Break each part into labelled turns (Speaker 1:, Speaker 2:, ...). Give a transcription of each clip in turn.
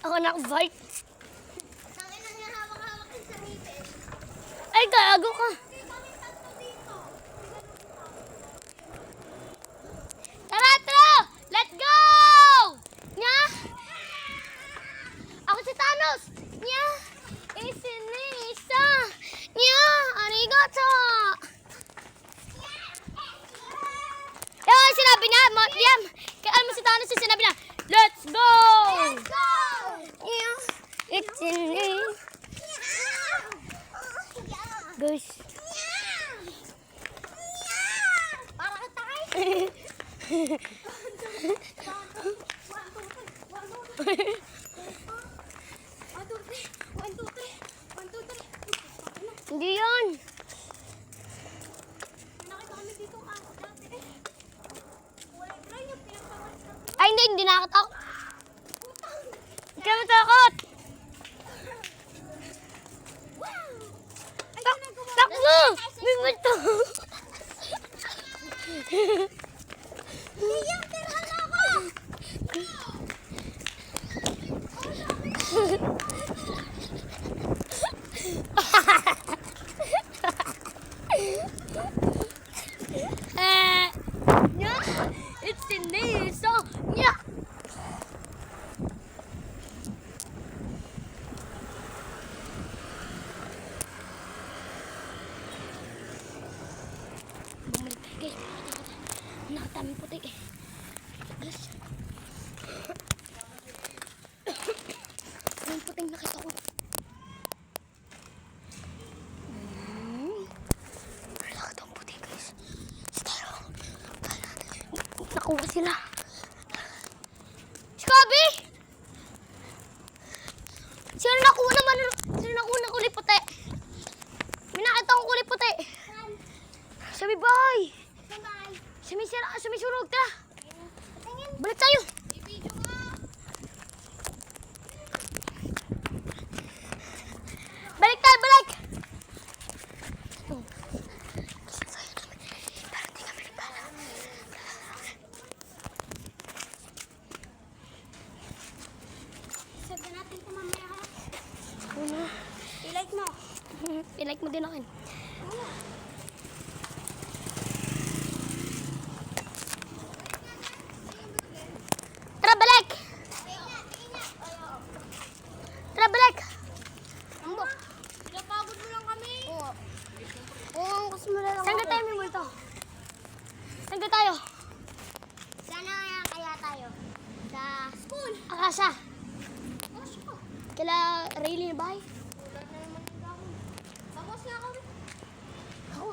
Speaker 1: Ako nakabike.
Speaker 2: Tangin na niya hawak-hawak yung sa ngipin.
Speaker 1: Ay, gago ka. Tara, tara! Let's go! Nya? Ako si Thanos. Nya? Isinisa. Nya? Arigato. Yung sinabi niya, Liam, kaya mo si Thanos yung sinabi niya, let's go!
Speaker 2: Let's go!
Speaker 1: Nya? Isinisa. Guys.
Speaker 2: Para ka tayo.
Speaker 1: Hindi yan. Ay, hindi nakatakot. Hindi ka matakot. Takbo! May multo. Nya, it's in there, so nya. Bumalik tayo, guys. Nakataming puti. Guys. Yung puting nakita ko. Malaki tong puti, guys. Nakuha sila. Si Kobe! Sino nakuha naman? Sino nakuha ng kulay puti? May nakita akong kulay puti. Sabi, bye! Sumi surog, tara! Balik tayo! Balik tayo, balik!
Speaker 2: I-like mo.
Speaker 1: I-like mo din akin. Tara, balik! Tara, balik!
Speaker 2: Napagod mo lang kami.
Speaker 1: Oo, kasi malala. Saan ka tayo may multo? Saan ka tayo?
Speaker 2: Sana kaya tayo? Sa school.
Speaker 1: Akasha. Kala Rayleigh na bahay?
Speaker 2: Wala na naman yung dahon. Tapos na kami.
Speaker 1: Ako.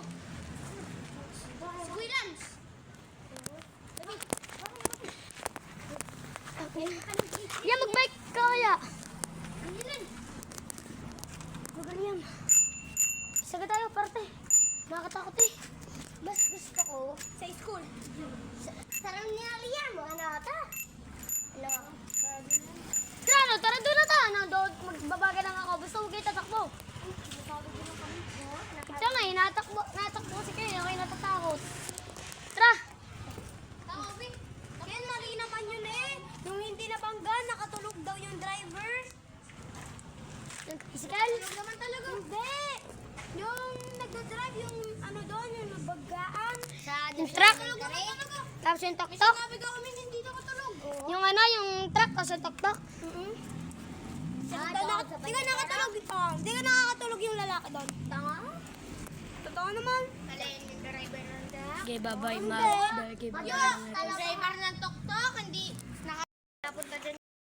Speaker 2: Squirrels.
Speaker 1: Okay. Yan, mag-bike ka kaya. Magaling yan. Saga tayo, parte. Nakakatakot eh.
Speaker 2: Mas gusto ko sa school. Sarang nilaliyan mo. Ano ata? Ano?
Speaker 1: Tara, no, tara doon na ta. Doon, magbabaga lang ako. Basta huwag kayo tatakbo.
Speaker 2: Napagod mo lang kami.
Speaker 1: Siya nga, natakbo kasi kayo. Kayo natatakot. Tara.
Speaker 2: Taobi. Yan, mali naman yun eh. Yung hindi nabangga, nakatulog daw yung driver.
Speaker 1: Isikal?
Speaker 2: Tulog naman talaga. Hindi. Yung nagdadrive, yung ano doon, yung nabanggaan.
Speaker 1: Yung truck?
Speaker 2: Tulog naman talaga.
Speaker 1: Tapos yung
Speaker 2: May
Speaker 1: tok-tok?
Speaker 2: sinabi ka kami hindi nakatulog.
Speaker 1: Yung ano, yung truck, tapos yung tok-tok?
Speaker 2: Di ka nakatulog. Di ka nakakatulog yung lalaki doon. Tanga? Totoo naman. Alin yung driver ng truck?
Speaker 1: Okay, bye-bye,
Speaker 2: Hindi.
Speaker 1: ma. Okay,
Speaker 2: Yung driver ng tok-tok, hindi